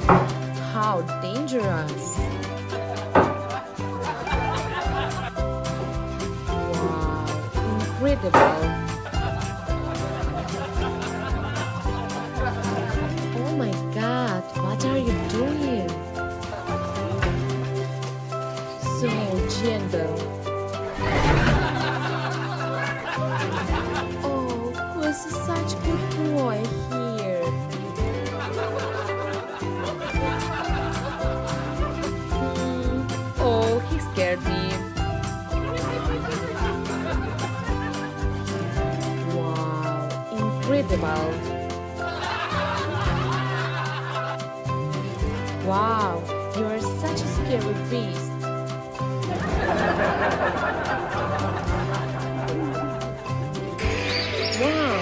How dangerous! Wow, incredible! Oh my God, what are you doing? So gentle. Oh, who's such a good boy here? Oh, he scared me. Wow, incredible. Wow, you are such a scary beast. Wow,